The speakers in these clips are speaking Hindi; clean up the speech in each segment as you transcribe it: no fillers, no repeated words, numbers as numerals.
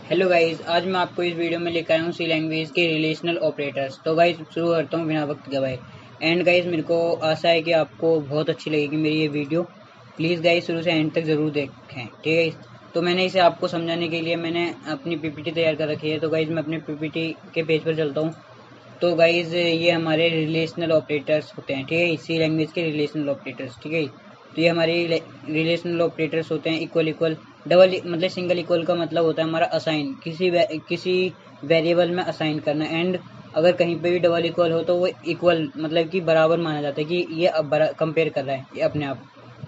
हेलो गाइस, आज मैं आपको इस वीडियो में लेकर आया हूँ सी लैंग्वेज के रिलेशनल ऑपरेटर्स। तो गाइस शुरू करता हूँ बिना वक्त गवाए। एंड गाइस मेरे को आशा है कि आपको बहुत अच्छी लगेगी मेरी ये वीडियो। प्लीज़ गाइस शुरू से एंड तक ज़रूर देखें, ठीक है। तो मैंने इसे आपको समझाने के लिए मैंने अपनी पीपीटी तैयार कर रखी है। तो गाइस मैं अपने पीपीटी के पेज पर चलता हूँ। तो गाइज ये हमारे रिलेशनल ऑपरेटर्स होते हैं, ठीक है। इसी लैंग्वेज के रिलेशनल ऑपरेटर्स, ठीक है। तो ये हमारे रिलेशनल ऑपरेटर्स होते हैं। इक्वल इक्वल डबल मतलब सिंगल इक्वल का मतलब होता है हमारा असाइन, किसी वेरिएबल में असाइन करना। एंड अगर कहीं पे भी डबल इक्वल हो तो वो इक्वल मतलब कि बराबर माना जाता है कि ये अब कंपेयर कर रहा है ये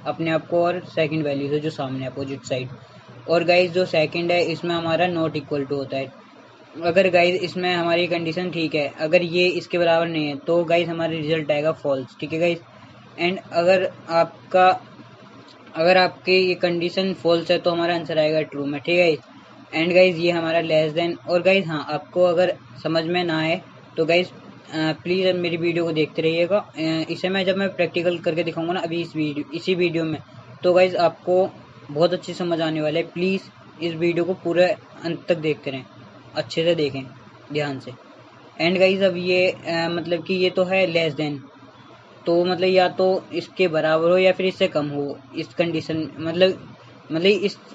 अपने आप को और सेकंड वैल्यू से जो सामने अपोजिट साइड। और गाइज जो सेकंड है इसमें हमारा नॉट इक्वल टू होता है। अगर गाइज इसमें हमारी कंडीशन ठीक है, अगर ये इसके बराबर नहीं है तो गाइज हमारा रिजल्ट आएगा फॉल्स, ठीक है गाइज। एंड अगर आपकी ये कंडीशन फॉल्स है तो हमारा आंसर आएगा ट्रू में, ठीक है गाइज। एंड गाइज ये हमारा लेस देन। और गाइज हाँ, आपको अगर समझ में ना आए तो गाइज प्लीज़ मेरी वीडियो को देखते रहिएगा। इसे मैं जब मैं प्रैक्टिकल करके दिखाऊंगा ना अभी इसी वीडियो में, तो गाइज आपको बहुत अच्छी समझ आने वाला है। प्लीज़ इस वीडियो को पूरे अंत तक देखते रहें, अच्छे से देखें ध्यान से। एंड गाइज अब ये मतलब कि ये तो है लेस देन, तो मतलब या तो इसके बराबर हो या फिर इससे कम हो। इस कंडीशन मतलब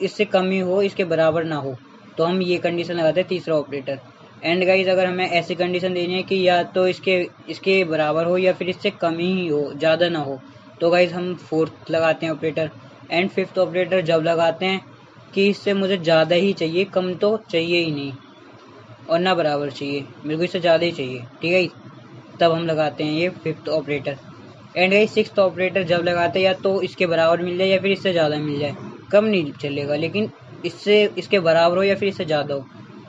इससे कम ही हो, इसके बराबर ना हो, तो हम ये कंडीशन लगाते हैं तीसरा ऑपरेटर। एंड गाइज अगर हमें ऐसी कंडीशन देनी है कि या तो इसके बराबर हो या फिर इससे कम ही हो, ज़्यादा ना हो, तो गाइज हम फोर्थ लगाते हैं ऑपरेटर। एंड फिफ्थ ऑपरेटर जब लगाते हैं कि इससे मुझे ज़्यादा ही चाहिए, कम तो चाहिए ही नहीं और ना बराबर चाहिए, मेरे को इससे ज़्यादा ही चाहिए, ठीक है। तब हम लगाते हैं ये fifth operator. And guys sixth operator जब लगाते हैं या तो इसके बराबर मिल जाए या फिर इससे ज़्यादा मिल जाए, कम नहीं चलेगा, लेकिन इसके बराबर हो या फिर इससे ज़्यादा हो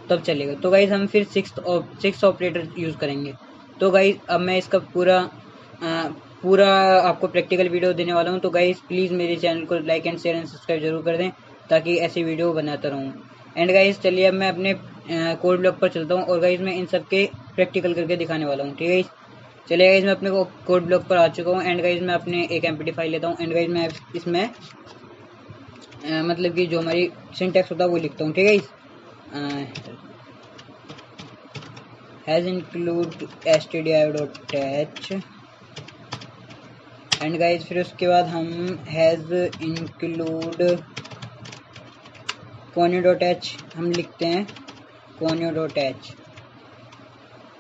तब चलेगा। तो गाइस हम फिर सिक्स्थ ऑपरेटर यूज़ करेंगे। तो गाइस अब मैं इसका पूरा आपको प्रैक्टिकल वीडियो देने वाला हूँ। तो गाइस प्लीज़ मेरे चैनल को like and share and subscribe जरूर कर दें ताकि ऐसी वीडियो बनाता रहूँ। एंड गाइस चलिए अब मैं अपने कोड ब्लॉक पर चलता हूँ और गाइस मैं इन सब के प्रैक्टिकल करके दिखाने वाला हूँ, ठीक है। चलिए गाइस मैं अपने कोड ब्लॉक पर आ चुका हूँ। एंड गाइस मैं अपने एक एमपीटी फाइल लेता हूँ। एंड गाइस मैं इसमें मतलब कि जो हमारी सिंटैक्स होता है वो लिखता हूँ, ठीक है। Has include stdio.h। And guys फिर उसके बाद हम हैज़ इंक्लूड conio.h हम लिखते हैं conio.h।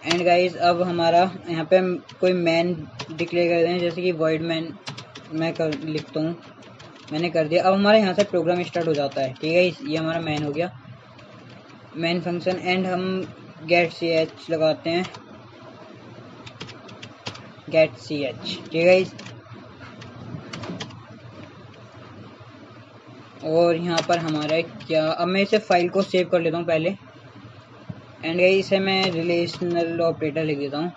एंड गाइस अब हमारा यहाँ पे कोई मैन डिक्लेयर कर दें, जैसे कि void मैन मैं लिखता हूँ, मैंने कर दिया। अब हमारे यहाँ से प्रोग्राम स्टार्ट हो जाता है, ठीक है। ये हमारा मैन हो गया, मैन फंक्शन। एंड हम गेट सी एच लगाते हैं, गेट सी एच, ठीक है। और यहाँ पर हमारा क्या, अब मैं इसे फाइल को सेव कर लेता हूँ पहले। एंड गाइस इसे मैं रिलेशनल ऑपरेटर लिख देता हूँ,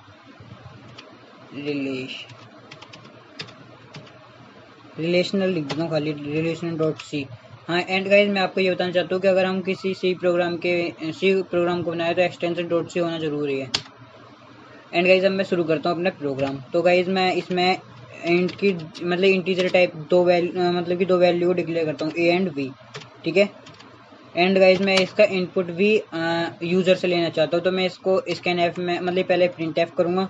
रिलेशनल लिख देता हूँ खाली, relation.c। हाँ एंड गाइज मैं आपको ये बताना चाहता हूँ कि अगर हम किसी सी प्रोग्राम को बनाए तो एक्सटेंशन .c होना जरूरी है। एंड गाइज अब मैं शुरू करता हूँ अपना प्रोग्राम। तो गाइज मैं इसमें इंट की मतलब इंटीजर टाइप दो वैल्यू को डिक्लेयर करता हूँ, a एंड b, ठीक है। एंड गाइज मैं इसका इनपुट भी यूज़र से लेना चाहता हूँ, तो मैं इसको स्कैनएफ में मतलब पहले प्रिंट एफ करूँगा,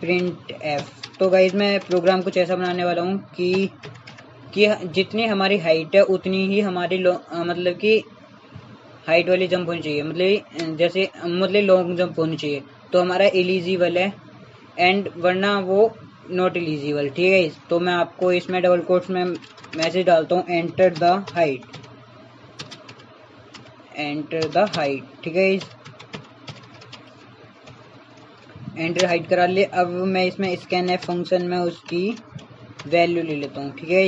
प्रिंट एफ। तो गाइज मैं प्रोग्राम कुछ ऐसा बनाने वाला हूँ कि जितनी हमारी हाइट है उतनी ही हमारी मतलब कि हाइट वाली जंप होनी चाहिए, मतलब लॉन्ग जंप होनी चाहिए, तो हमारा एलिजिबल है। एंड वरना वो नॉट एलिजिबल, ठीक है। तो मैं आपको इसमें डबल कोट्स में मैसेज डालता हूँ, एंटर द हाइट, ठीक है। एंटर हाइट करा ले। अब मैं इसमें स्कैनएफ फंक्शन में उसकी वैल्यू ले लेता हूँ, ठीक है।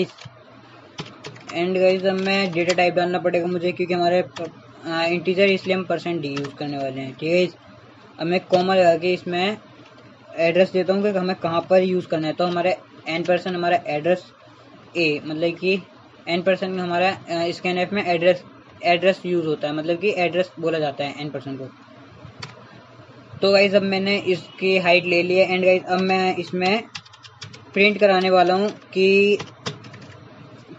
एंड गाइस अब मैं डेटा टाइप डालना पड़ेगा मुझे, क्योंकि हमारे इंटीजर इसलिए हम % यूज़ करने वाले हैं, ठीक है। अब मैं कॉमा लगा के इसमें एड्रेस देता हूँ कि हमें कहाँ पर यूज़ करना है। तो हमारे n% हमारा एड्रेस a, मतलब कि n% में हमारा स्कैनएफ में एड्रेस यूज़ होता है, मतलब कि एड्रेस बोला जाता है n% को। तो गाइस अब मैंने इसकी हाइट ले ली है। एंड गाइस अब मैं इसमें प्रिंट कराने वाला हूँ कि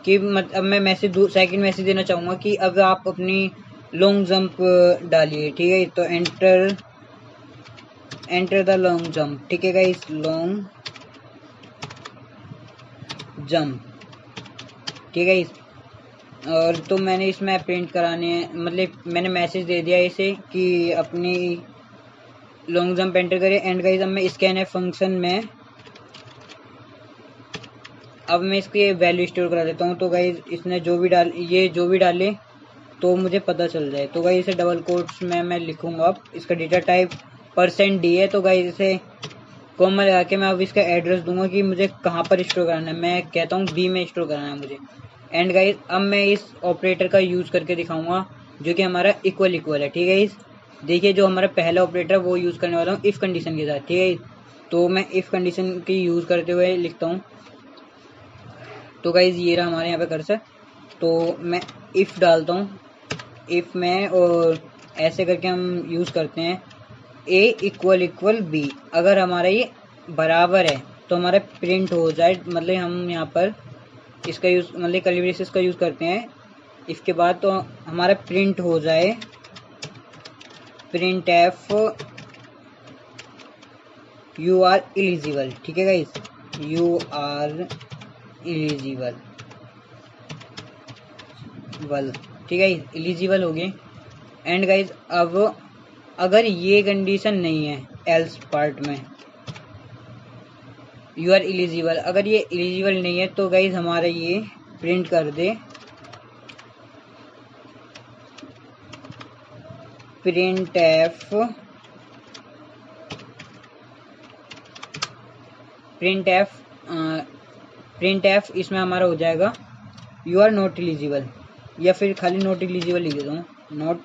अब मैं सेकंड मैसेज देना चाहूँगा कि अब आप अपनी लॉन्ग जंप डालिए, ठीक है। तो एंटर द लॉन्ग जंप, ठीक है गाइस, लॉन्ग जंप, ठीक है। और तो मैंने इसमें प्रिंट कराने मतलब मैंने मैसेज दे दिया इसे कि अपनी लॉन्ग जंप एंटर करें। एंड गाइस अब मैं स्कैनफ फंक्शन में अब मैं इसकी वैल्यू स्टोर करा देता हूँ। तो गाइस इसने जो भी डाले तो मुझे पता चल जाए। तो गाइस इसे डबल कोट्स में मैं लिखूंगा। अब इसका डेटा टाइप %d है। तो गाइस इसे कॉमा लगा के मैं अब इसका एड्रेस दूंगा कि मुझे कहाँ पर स्टोर कराना है। मैं कहता हूँ बी में स्टोर कराना है मुझे। एंड गाइस अब मैं इस ऑपरेटर का यूज़ करके दिखाऊंगा जो कि हमारा इक्वल है, ठीक है। इस देखिए जो हमारा पहला ऑपरेटर वो यूज़ करने वाला हूँ इफ़ कंडीशन के साथ, ठीक है। तो मैं इफ़ कंडीशन की यूज़ करते हुए लिखता हूँ। तो गाइस ये रहा हमारे यहाँ पे कर्सर। तो मैं इफ़ डालता हूँ, इफ़ में, और ऐसे करके हम यूज़ करते हैं a इक्वल b। अगर हमारा ये बराबर है तो हमारा प्रिंट हो जाए, मतलब हम यहाँ पर इसका यूज़ मतलब कर्ली ब्रेसेस का यूज़ करते हैं इसके बाद, तो हमारा प्रिंट हो जाए print if you are eligible, ठीक है गाइस, यू आर एलिजिबल, ठीक है, एलिजिबल हो गए। एंड गाइस अब अगर ये कंडीशन नहीं है एल्स पार्ट में यू आर एलिजिबल, अगर ये एलिजिबल नहीं है तो गाइस हमारा ये प्रिंट कर दे प्रिंट एफ इसमें हमारा हो जाएगा यू आर नॉट एलिजिबल, या फिर खाली नॉट एलिजिबल लिख देता हूँ, नॉट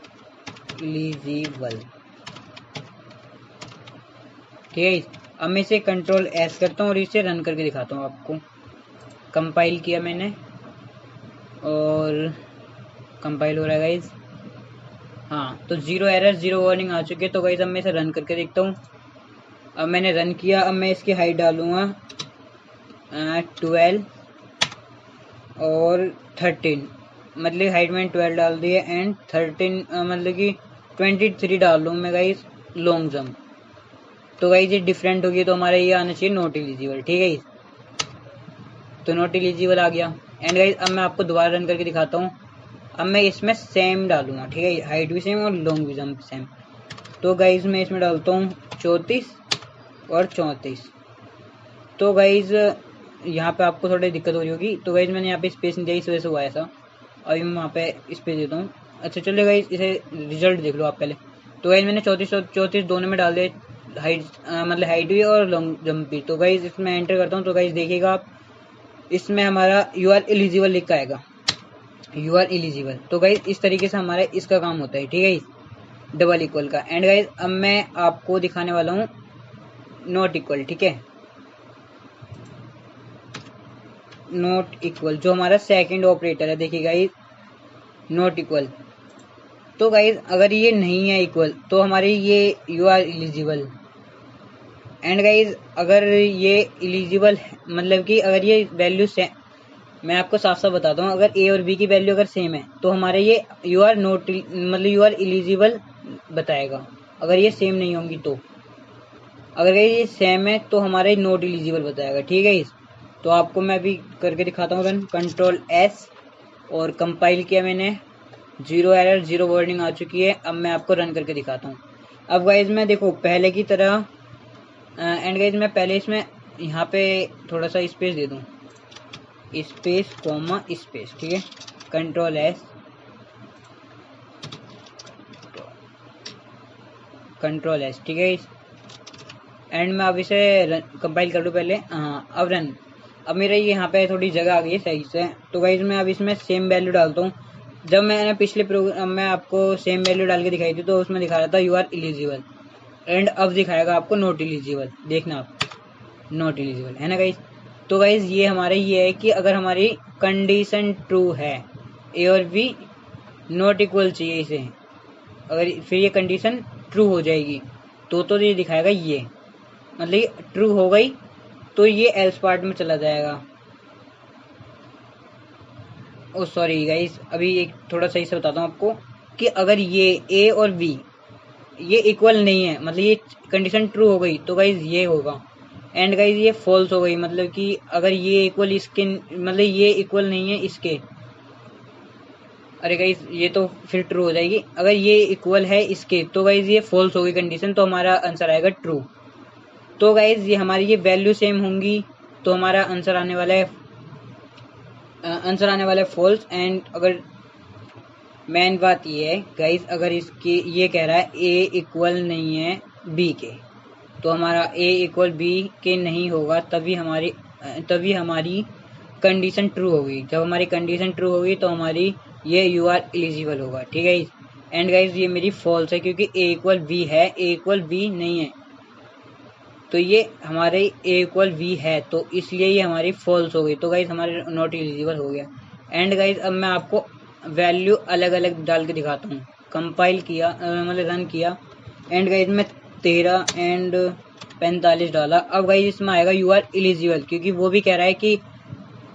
एलिजिबल, ठीक है। अब मैं इसे कंट्रोल एस करता हूँ और इसे रन करके दिखाता हूँ आपको। कंपाइल किया मैंने और कंपाइल हो रहा है गाइज। हाँ, तो 0 एरर 0 वार्निंग आ चुकी है। तो गाइज अब मैं इसे रन करके देखता हूँ। अब मैंने रन किया। अब मैं इसकी हाइट डालूँगा 12 और 13, मतलब हाइट मैंने 12 डाल दी है एंड 13 मतलब कि 23 डाल लूँ मैं गाइज लॉन्ग जंप। तो गाइज ये डिफरेंट होगी, तो हमारा ये आना चाहिए नॉट एलिजिबल, ठीक है। तो नॉट एलिजिबल आ गया। एंड गाइज अब मैं आपको दोबारा रन करके दिखाता हूँ। अब मैं इसमें सेम डालूंगा, ठीक है, हाइट भी सेम और लॉन्ग भी सेम। तो गाइज मैं इसमें डालता हूँ 34 और 34। तो गाइज यहाँ पे आपको थोड़ी दिक्कत हो रही होगी। तो गाइज मैंने यहाँ पे स्पेस नहीं दिया, इस वजह से हुआ ऐसा। अभी मैं वहाँ पे स्पेस देता हूँ। अच्छा चलिए गाइज इसे रिजल्ट देख लो आप पहले। तो गाइज मैंने 34 दोनों में डाल दिए, हाइट मतलब हाइट भी और लॉन्ग जंप भी। तो गाइज इसमें एंटर करता हूँ। तो गाइज देखिएगा आप, इसमें हमारा यू आर एलिजिबल लिख के आएगा, यू आर एलिजिबल। तो गाइज इस तरीके से हमारा इसका काम होता है, ठीक है, डबल इक्वल का। एंड गाइज अब मैं आपको दिखाने वाला हूँ नॉट इक्वल, ठीक है, नॉट इक्वल जो हमारा सेकंड ऑपरेटर है। देखिए गाइज नॉट इक्वल। तो गाइज अगर ये नहीं है इक्वल तो हमारी ये you are eligible. And guys अगर ये एलिजिबल मतलब कि अगर ये वैल्यू से मैं आपको साफ साफ बताता हूँ, अगर ए और बी की वैल्यू अगर सेम है तो हमारे ये यू आर नॉट मतलब यू आर एलिजिबल बताएगा। अगर ये सेम नहीं होंगी तो, अगर ये सेम है तो हमारे नॉट एलिजिबल बताएगा, ठीक है। तो आपको मैं अभी करके दिखाता हूँ रन, कंट्रोल एस, और कंपाइल किया मैंने, 0 एरर 0 वार्निंग आ चुकी है। अब मैं आपको रन करके दिखाता हूँ। अब गाइज मैं देखो पहले की तरह एंड गाइज मैं पहले इसमें यहाँ पे थोड़ा सा स्पेस दे दूँ, स्पेस कॉमा स्पेस, ठीक है, कंट्रोल एस, कंट्रोल एस, ठीक है। एंड मैं अब इसे कंपाइल कर लूँ पहले। हाँ अब रन। अब मेरा ये यहाँ पे थोड़ी जगह आ गई है सही से। तो गाइज मैं अब इसमें सेम वैल्यू डालता हूँ। जब मैंने पिछले प्रोग्राम में आपको सेम वैल्यू डाल के दिखाई थी तो उसमें दिखा रहा था यू आर एलिजिबल, एंड अब दिखाएगा आपको नॉट एलिजिबल। देखना आप, नॉट एलिजिबल है ना गाइज। तो गाइज ये हमारे ये है कि अगर हमारी कंडीशन ट्रू है, ए और बी नॉट इक्वल चाहिए इसे, अगर फिर ये कंडीशन ट्रू हो जाएगी तो ये दिखाएगा ये, मतलब ट्रू हो गई तो ये एल्स पार्ट में चला जाएगा। ओ सॉरी गाइस, अभी एक थोड़ा सही से बताता हूँ आपको कि अगर ये ए और बी ये इक्वल नहीं है, मतलब ये कंडीशन ट्रू हो गई तो गाइज ये होगा, एंड गाइज ये फॉल्स हो गई, मतलब कि अगर ये इक्वल इसके, मतलब ये इक्वल नहीं है इसके, अरे गाइज ये तो फिर ट्रू हो जाएगी, अगर ये इक्वल है इसके तो गाइज ये फॉल्स हो गई कंडीशन, तो हमारा आंसर आएगा ट्रू। तो गाइज ये हमारी ये वैल्यू सेम होंगी तो हमारा आंसर आने वाला है फॉल्स। एंड अगर मेन बात ये है गाइज, अगर इसकी ये कह रहा है ए इक्वल नहीं है बी के, तो हमारा ए इक्वल बी के नहीं होगा, तभी हमारी कंडीशन ट्रू होगी। जब हमारी कंडीशन ट्रू होगी तो हमारी ये यू आर एलिजिबल होगा, ठीक है। एंड गाइज ये मेरी फॉल्स है क्योंकि ए इक्वल बी है, ए इक्वल बी नहीं है, तो ये हमारे ए इक्वल बी है, तो इसलिए ये हमारी फॉल्स हो गई, तो गाइज हमारे नॉट एलिजिबल हो गया। एंड गाइज अब मैं आपको वैल्यू अलग अलग डाल के दिखाता हूँ। कंपाइल किया, मतलब रन किया, एंड गाइज में 13 एंड 45 डाला। अब गाइज इसमें आएगा यू आर एलिजिबल, क्योंकि वो भी कह रहा है कि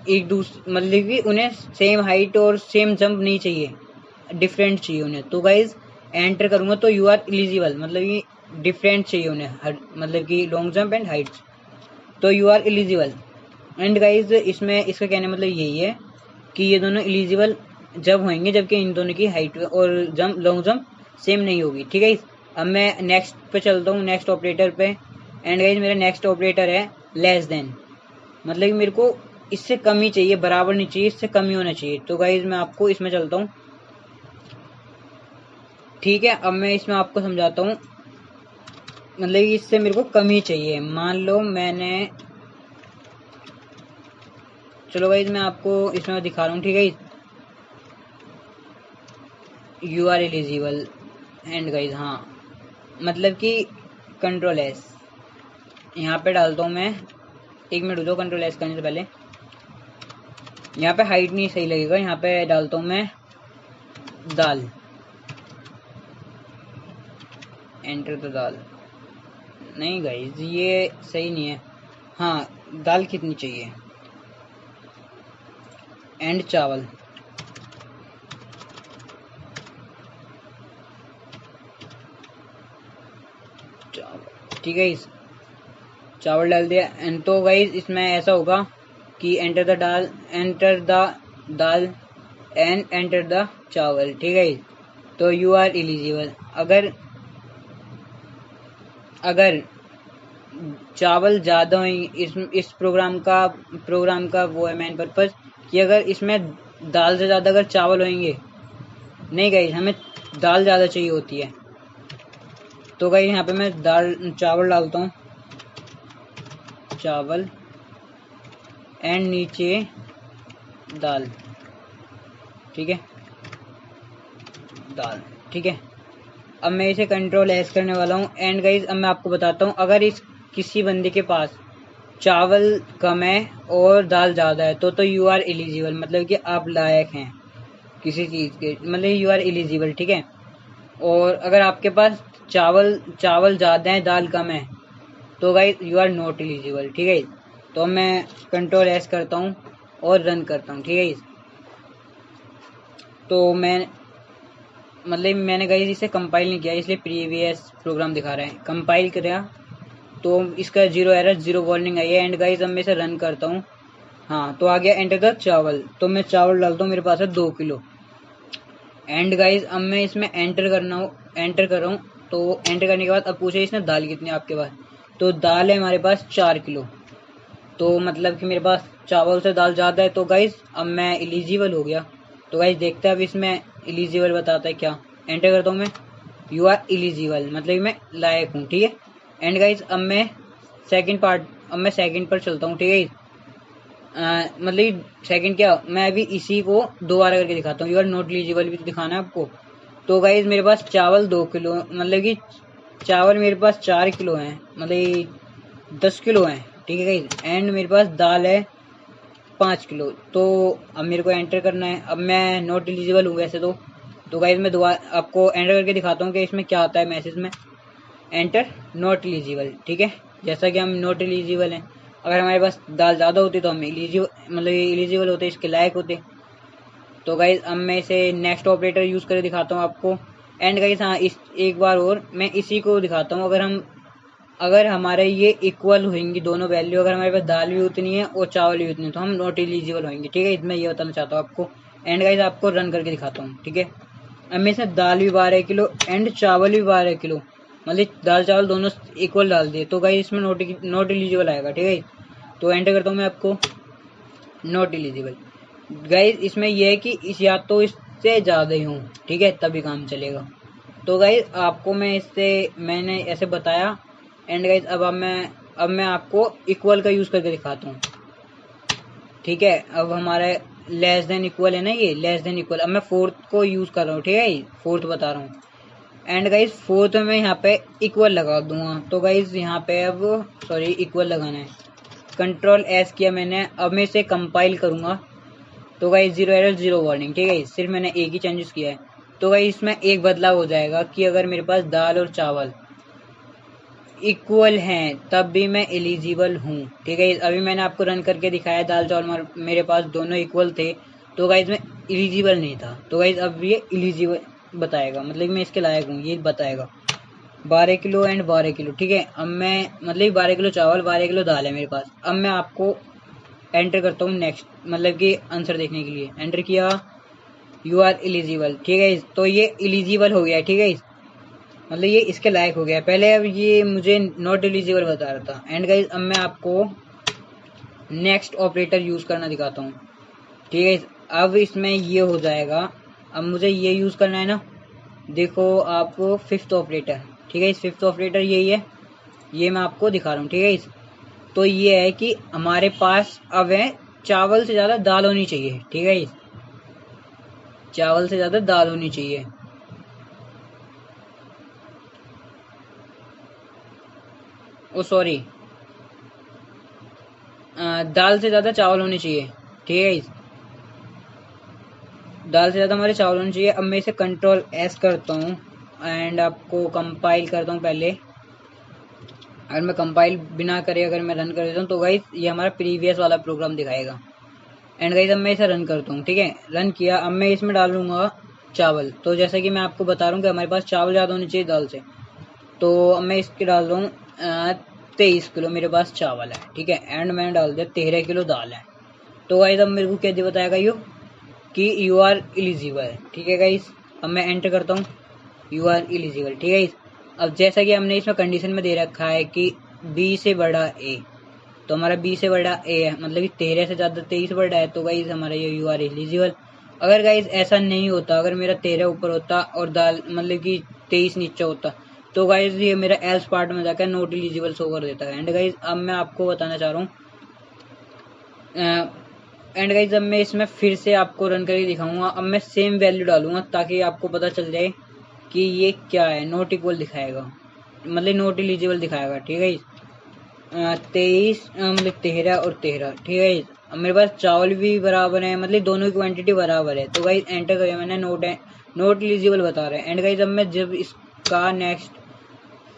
एक दूसरे, मतलब कि उन्हें सेम हाइट और सेम जंप नहीं चाहिए, डिफरेंट चाहिए उन्हें। तो गाइज एंटर करूंगा तो यू आर एलिजिबल, मतलब ये डिफरेंट चाहिए उन्हें, मतलब कि लॉन्ग जंप एंड हाइट्स, तो you are eligible. And guys इसमें इसका कहने मतलब यही है कि ये दोनों एलिजिबल जब होंगे जबकि इन दोनों की हाइट और जंप, लॉन्ग जंप सेम नहीं होगी, ठीक है। अब मैं नेक्स्ट पे चलता हूँ, नेक्स्ट ऑपरेटर पे। एंड गाइज मेरा नेक्स्ट ऑपरेटर है लेस देन, मतलब कि मेरे को इससे कम ही चाहिए, बराबर नहीं चाहिए, इससे कम ही होना चाहिए। तो गाइज मैं आपको इसमें चलता हूँ, ठीक है। अब मैं इसमें आपको समझाता हूँ, मतलब कि इससे मेरे को कम ही चाहिए। मान लो मैंने, चलो गाइज मैं आपको इसमें दिखा रहा हूँ, ठीक है। You are eligible and guys, हाँ मतलब कि कंट्रोल एस यहाँ पे डालता हूँ मैं, 1 मिनट दो, कंट्रोल एस करने से पहले यहाँ पे हाइट नहीं सही लगेगा, यहाँ पे डालता हूँ मैं दाल, एंटर द दाल। नहीं गाइज ये सही नहीं है, हाँ दाल कितनी चाहिए, एंड चावल, ठीक है। इस चावल डाल दिया, एंड तो गाइज इसमें ऐसा होगा कि enter the dal and enter the चावल, ठीक है। तो यू आर एलिजिबल। अगर चावल ज्यादा हो, इस प्रोग्राम का वो है मेन पर्पज कि अगर इसमें दाल से ज्यादा अगर चावल होंगे, नहीं गाइज हमें दाल ज्यादा चाहिए होती है, तो गाइज यहाँ पे मैं चावल डालता हूँ, चावल एंड नीचे दाल, ठीक है, दाल, ठीक है। अब मैं इसे कंट्रोल एस करने वाला हूँ। एंड गाइज अब मैं आपको बताता हूँ, अगर इस किसी बंदे के पास चावल कम है और दाल ज़्यादा है तो यू आर एलिजिबल, मतलब कि आप लायक हैं किसी चीज़ के, मतलब यू आर एलिजिबल, ठीक है। और अगर आपके पास चावल ज़्यादा है दाल कम है तो guys you are not eligible, ठीक है। तो मैं कंट्रोल एस करता हूँ और रन करता हूँ, ठीक है। तो मैंने गाइज इसे कंपाइल नहीं किया, इसलिए प्रीवियस प्रोग्राम दिखा रहा है। कंपाइल किया तो इसका 0 एरर 0 वार्निंग आई है। एंड गाइज अब मैं इसे रन करता हूँ, हाँ तो आ गया एंटर द चावल, तो मैं चावल डालता हूँ, मेरे पास है 2 किलो। एंड गाइज अब मैं इसमें एंटर कर रहा हूँ, तो एंटर करने के बाद अब पूछे इसने दाल कितनी आपके पास, तो दाल है हमारे पास 4 किलो, तो मतलब कि मेरे पास चावल से दाल ज़्यादा है, तो गाइज अब मैं एलिजिबल हो गया। तो गाइज देखते हैं अब इसमें एलिजिबल बताता है क्या, एंटर करता हूँ मैं, यू आर एलिजिबल, मतलब मैं लायक हूँ, ठीक है। एंड गाइज अब मैं सेकंड पर चलता हूँ, ठीक है। मतलब सेकंड क्या, मैं अभी इसी को दोबारा करके दिखाता हूँ, यू आर नॉट एलिजिबल भी तो दिखाना है आपको। तो गाइज मेरे पास चावल 2 किलो, मतलब कि चावल मेरे पास 4 किलो हैं, मतलब 10 किलो हैं, ठीक है गाइज। एंड मेरे पास दाल है 5 किलो, तो अब मेरे को एंटर करना है। अब मैं नॉट एलिजिबल हूँ वैसे तो गाइज मैं दोबारा आपको एंटर करके दिखाता हूँ कि इसमें क्या आता है मैसेज में, एंटर नॉट एलिजिबल, ठीक है। जैसा कि हम नॉट एलिजिबल हैं, अगर हमारे पास दाल ज़्यादा होती तो हम एलिजिबल होते, इसके लायक होते। तो गाइज अब मैं इसे नेक्स्ट ऑपरेटर यूज़ करके दिखाता हूँ आपको। एंड गाइज हाँ, इस एक बार और मैं इसी को दिखाता हूँ। अगर हमारे ये इक्वल होंगी दोनों वैल्यू, अगर हमारे पास दाल भी उतनी है और चावल भी उतनी है, तो हम नॉट एलिजिबल होंगे। ठीक है, मैं ये बताना चाहता हूँ आपको। एंड गाइज आपको रन करके दिखाता हूँ। ठीक है, अब मैं इसमें दाल भी 12 किलो एंड चावल भी 12 किलो, मतलब दाल चावल दोनों इक्वल डाल दिए, तो गाइज इसमें नॉट एलिजिबल आएगा। ठीक है, तो एंटर करता हूँ मैं आपको, नॉट एलिजिबल। गाइज इसमें यह है कि इस या तो इससे ज़्यादा ही हूँ, ठीक है, तभी काम चलेगा। तो गाइज आपको मैंने ऐसे बताया। एंड गाइज अब मैं आपको इक्वल का यूज़ करके दिखाता हूँ। ठीक है, अब हमारा लेस देन इक्वल है ना, ये लेस देन इक्वल। अब मैं फोर्थ को यूज़ कर रहा हूँ। ठीक है, फोर्थ बता रहा हूँ। एंड गाइज फोर्थ में मैं यहाँ पे इक्वल लगा दूंगा। तो गाइज यहाँ पे अब सॉरी इक्वल लगाना है, कंट्रोल एस किया मैंने। अब मैं इसे कंपाइल करूँगा। तो गाइज 0 एरर 0 वार्निंग। ठीक है, सिर्फ मैंने एक ही चेंजेस किया है। तो गाइज इसमें एक बदलाव हो जाएगा कि अगर मेरे पास दाल और चावल इक्वल हैं तब भी मैं एलिजिबल हूँ। ठीक है, अभी मैंने आपको रन करके दिखाया, दाल चावल मेरे पास दोनों इक्वल थे, तो गाइज मैं एलिजिबल नहीं था। तो गाइज अब ये एलिजिबल बताएगा, मतलब मैं इसके लायक हूँ, ये बताएगा 12 किलो एंड 12 किलो। ठीक है, अब मैं मतलब 12 किलो चावल 12 किलो दाल है मेरे पास। अब मैं आपको एंटर करता हूँ नेक्स्ट, मतलब कि आंसर देखने के लिए। एंटर किया, यू आर एलिजिबल। ठीक है, तो ये एलिजिबल हो गया। ठीक है, मतलब ये इसके लायक हो गया। पहले अब ये मुझे नॉट एलिजिबल बता रहा था। एंड गाइज अब मैं आपको नेक्स्ट ऑपरेटर यूज़ करना दिखाता हूँ। ठीक है, अब इसमें ये हो जाएगा। अब मुझे ये यूज़ करना है ना, देखो आपको फिफ्थ ऑपरेटर। ठीक है, इस फिफ्थ ऑपरेटर यही है, ये मैं आपको दिखा रहा हूँ। ठीक है, तो ये है कि हमारे पास अब है चावल से ज़्यादा दाल होनी चाहिए। ठीक है, चावल से ज़्यादा दाल होनी चाहिए। ओ सॉरी, दाल से ज़्यादा चावल होने चाहिए। ठीक है, दाल से ज़्यादा हमारे चावल होने चाहिए। अब मैं इसे कंट्रोल एस करता हूँ एंड आपको कंपाइल करता हूँ पहले। अगर मैं कंपाइल बिना करे अगर मैं रन कर देता हूँ तो गाइस ये हमारा प्रीवियस वाला प्रोग्राम दिखाएगा। एंड गाइस अब मैं इसे रन करता हूँ। ठीक है, रन किया। अब मैं इसमें डालूंगा चावल। तो जैसा कि मैं आपको बता रहा हूँ कि हमारे पास चावल ज़्यादा होने चाहिए दाल से, तो अब मैं इसके डाल रहा हूँ 23 किलो मेरे पास चावल है। ठीक है, एंड मैंने डाल दिया 13 किलो दाल है। तो गाइस अब मेरे को क्या बताएगा यो कि यू आर एलिजिबल। ठीक है गाइस, अब मैं एंटर करता हूँ, यू आर एलिजिबल। ठीक है, अब जैसा कि हमने इसमें कंडीशन में दे रखा है कि बी से बड़ा ए, तो हमारा बी से बड़ा ए है, मतलब कि 13 से ज़्यादा 23 बड़ा है, तो गाइस हमारा ये यू आर एलिजिबल। अगर गाइस ऐसा नहीं होता, अगर मेरा 13 ऊपर होता और दाल मतलब कि 23 नीचे होता, तो गाइस ये मेरा एल्स पार्ट में जाकर नॉट एलिजिबल शो कर देता है। एंड गाइस अब मैं आपको बताना चाह रहा हूँ, एंड गाइस अब मैं इसमें फिर से आपको रन करके दिखाऊंगा। अब मैं सेम वैल्यू डालूंगा ताकि आपको पता चल जाए कि ये क्या है, नॉट इक्वल दिखाएगा, मतलब नॉट एलिजिबल दिखाएगा। ठीक है, 23 मतलब 13 और 13। ठीक है, अब मेरे पास चावल भी बराबर है, मतलब दोनों की क्वांटिटी बराबर है। तो गाइस एंटर किया मैंने, नॉट एलिजिबल बता रहे हैं। एंड गाइस अब मैं जब इसका नेक्स्ट,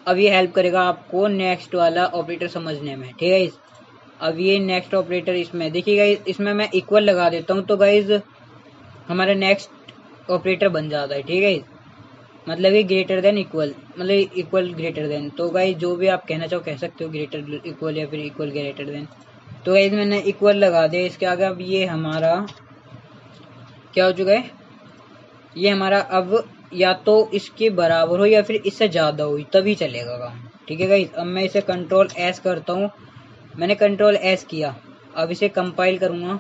अब ये हेल्प करेगा आपको नेक्स्ट वाला ऑपरेटर समझने में। ठीक है, अब ये नेक्स्ट ऑपरेटर इसमें देखिएगा, इसमें मैं इक्वल लगा देता हूँ तो गाइज हमारा नेक्स्ट ऑपरेटर बन जाता है। ठीक है, मतलब ये ग्रेटर देन इक्वल, मतलब इक्वल ग्रेटर देन। तो गाइज जो भी आप कहना चाहो कह सकते हो, ग्रेटर इक्वल या फिर इक्वल ग्रेटर देन। तो गाइज मैंने इक्वल लगा दिया इसके आगे। अब ये हमारा क्या हो चुका है, ये हमारा अब या तो इसके बराबर हो या फिर इससे ज़्यादा हो तभी चलेगा काम। ठीक है गाइज, अब मैं इसे कंट्रोल एस करता हूँ। मैंने कंट्रोल एस किया, अब इसे कंपाइल करूँगा।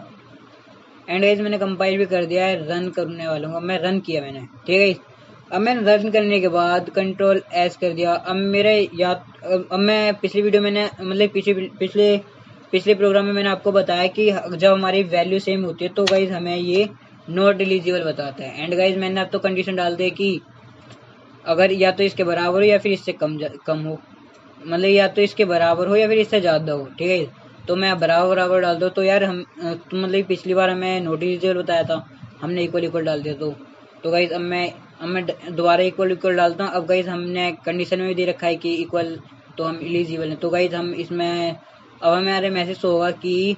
एंड गाइज मैंने कंपाइल भी कर दिया है, रन करने वाला हूँ। मैं रन किया मैंने। ठीक है, अब मैंने रन करने के बाद कंट्रोल एस कर दिया। अब मेरे याद, अब मैं पिछली वीडियो मैंने मतलब पिछले प्रोग्राम में मैंने आपको बताया कि जब हमारी वैल्यू सेम होती है तो गाइज हमें ये नॉट एलिजिबल बताता है। एंड गाइज मैंने अब तो कंडीशन डाल दी कि अगर या तो इसके बराबर हो या फिर इससे कम हो, मतलब या तो इसके बराबर हो या फिर इससे ज़्यादा हो। ठीक है, तो मैं बराबर बराबर डाल दो। तो यार हम तो मतलब पिछली बार हमें नॉट एलिजिबल बताया था, हमने इक्वल इक्वल डाल दिया। तो गाइज अब मैं दोबारा इक्वल इक्वल डालता हूँ। अब गाइज हमने कंडीशन में भी दे रखा है कि इक्वल, तो हम एलिजिबल हैं। तो गाइज हम इसमें अब हमारे मैसेज होगा कि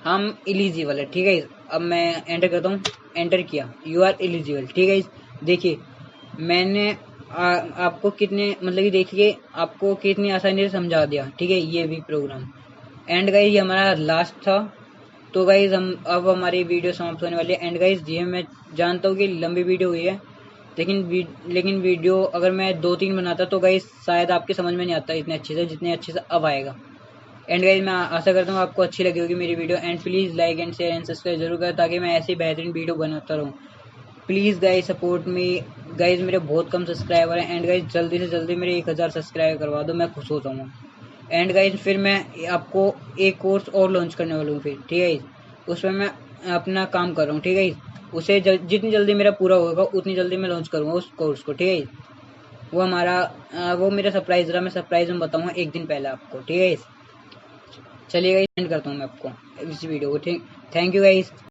हम एलिजिबल है। ठीक है, अब मैं एंटर करता हूँ, एंटर किया, यू आर एलिजिबल। ठीक है, देखिए मैंने आपको कितने मतलब कि देखिए आपको कितनी आसानी से समझा दिया। ठीक है, ये भी प्रोग्राम एंड गाइज ये हमारा लास्ट था। तो गाइज हम अब हमारी वीडियो समाप्त होने वाली है। एंड गाइज ये मैं जानता हूँ कि लंबी वीडियो हुई है, लेकिन वीडियो अगर मैं 2-3 बनाता तो गाइज शायद आपके समझ में नहीं आता इतने अच्छे से जितने अच्छे से अब आएगा। एंड गाइज मैं आशा करता हूँ आपको अच्छी लगी होगी मेरी video. And please like and share and subscribe जरूर करें ताकि मैं ऐसी बेहतरीन वीडियो बनाता रहूँ। Please guys support me. Guys मेरे बहुत कम सब्सक्राइबर हैं एंड गाइज जल्दी से जल्दी मेरे 1000 सब्सक्राइब करवा दो, मैं खुश हो जाऊँगा। एंड गाइज फिर मैं आपको एक कोर्स और लॉन्च करने वाला हूँ फिर। ठीक है, उसमें मैं अपना काम कर रहा हूँ। ठीक है, उसे जितनी जल्दी मेरा पूरा होगा उतनी जल्दी मैं लॉन्च करूँगा उस कोर्स को। ठीक है, वो मेरा सरप्राइज रहा, मैं सरप्राइज में बताऊँगा एक दिन पहले आपको। ठीक है, चलिए गाइज एंड करता हूँ मैं आपको इस वीडियो को। ठीक, थैंक यू गाइज।